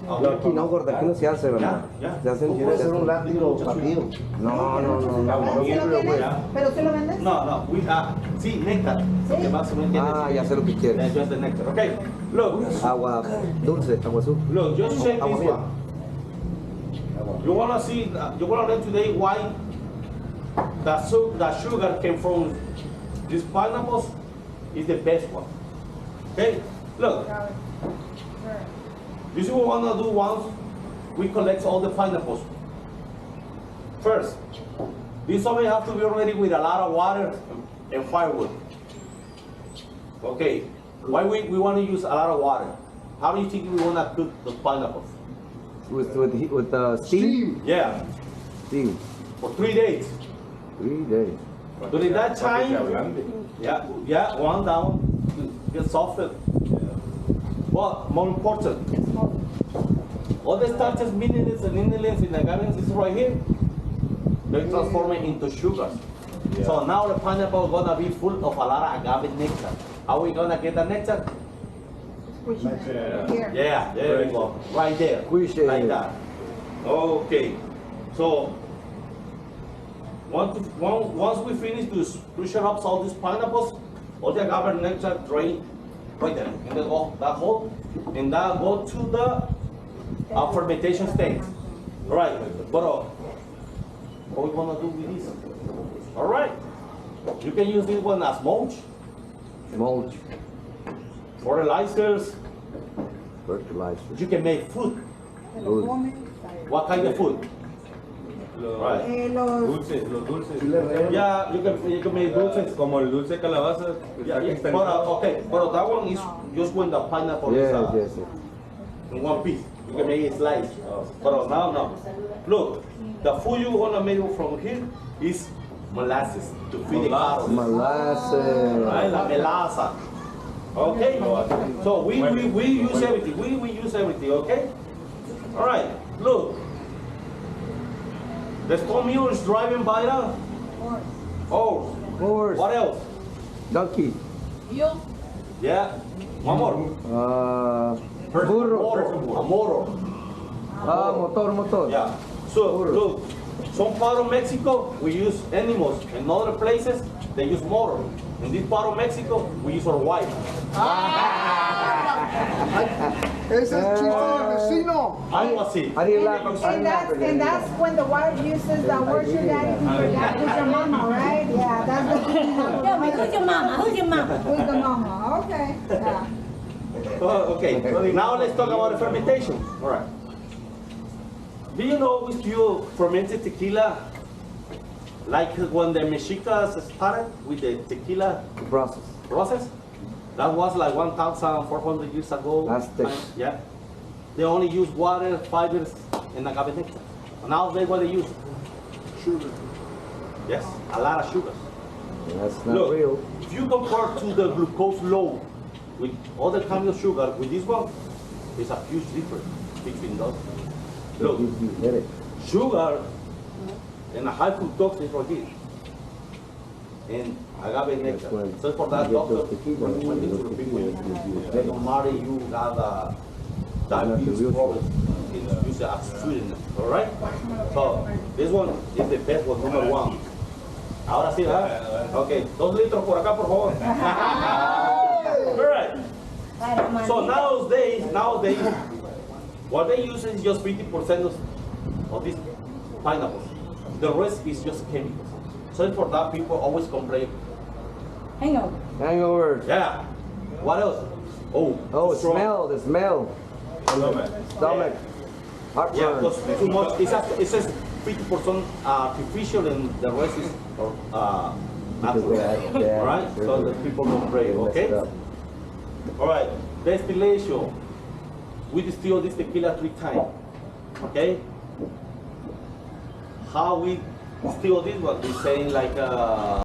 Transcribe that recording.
Aquí no, gorda, aquí no se hace, ¿verdad? Se hacen Puede ser un látigo partido. No. ¿Pero se lo vendes? No, sí, néctar. Ya sé lo que quieres. That's just the nectar. Okay, look. Agua dulce, agua azul. Look, just check this one. You wanna see? You wanna learn today why the sugar came from these pineapples is the best one. Okay, look. This is what we wanna do once we collect all the pineapples. First, this always have to be ready with a lot of water and firewood. Okay, why we want to use a lot of water? How do you think we want to cook the pineapples? With steam? Yeah, Steam. for 3 days. 3 days. During that time, one down, get softened. But more important, all the starches, minerals, and ingredients in the agave is right here. They transform it into sugars. So now the pineapple is gonna be full of a lot of agave nectar. How are we gonna get the nectar? Here. Yeah, there we go. Right there. Squish it. Like that. Okay. So once we finish to squish up all these pineapples, all the agave nectar drain right there in that hole, and that go to the fermentation stage. All right. But what we wanna do with this? All right. You can use this one as mulch, fertilizers. You can make food. What kind of food? Right. Los Los dulces. Yeah, you can make dulces. Como el dulce de calabaza. But that one is just when the pineapple is in one piece. You can make it slice. But no. Look, the food you wanna make from here is molasses to feed the cattle. Molasses. Right, la melaza. Okay, so we use everything. We use everything. Okay. All right. Look, the stone mule is driving by the horse. Horse. What else? Donkey. Mule. Yeah. One more. Burro. A motor. Motor. Yeah. So look, some part of Mexico we use animals. In other places they use motor. In this part of Mexico we use our wife. Ese es chico del vecino. Algo así. And that's when the wife uses the word your daddy, you forgot who's your mama, right? Yeah, that's the Who's your mama? Who's your mama? Who's the mama? Okay. Yeah. Okay. Now let's talk about the fermentation. All right. Do you know we still fermented tequila like when the Mexicans started with the tequila process? That was like 1,400 years ago. Aztecs. Yeah. They only use water, fibers, and agave nectar. Nowadays, what they use? Sugar. Yes, a lot of sugars. That's not Look, real. if you compare to the glucose low with other kinds of sugar, with this one, there's a huge difference between those. Look, You get it. sugar and a high fructose is right here. And agave nectar. when So for that, you get doctor, those tequila, when you went into the people, you no matter you got diabetes real problem, you can use it as sweetener, all right? So this one is the best one, number one. Ahora sí, ¿verdad? Okay, 2 litros por acá, por favor. All right. So nowadays, what they use is just 50% of these pineapples. The rest is just chemicals. So for that, people always complain. Hangover. Yeah. What else? Oh, strong. the smell. Stomach. Yeah, Heartburn. because too much. It says 50% artificial and the rest is natural. Yeah, All right. sure. So the people complain. They Okay. messed up. All right. Distillation. We distill this tequila 3 times. Okay. How we distill this one? We saying like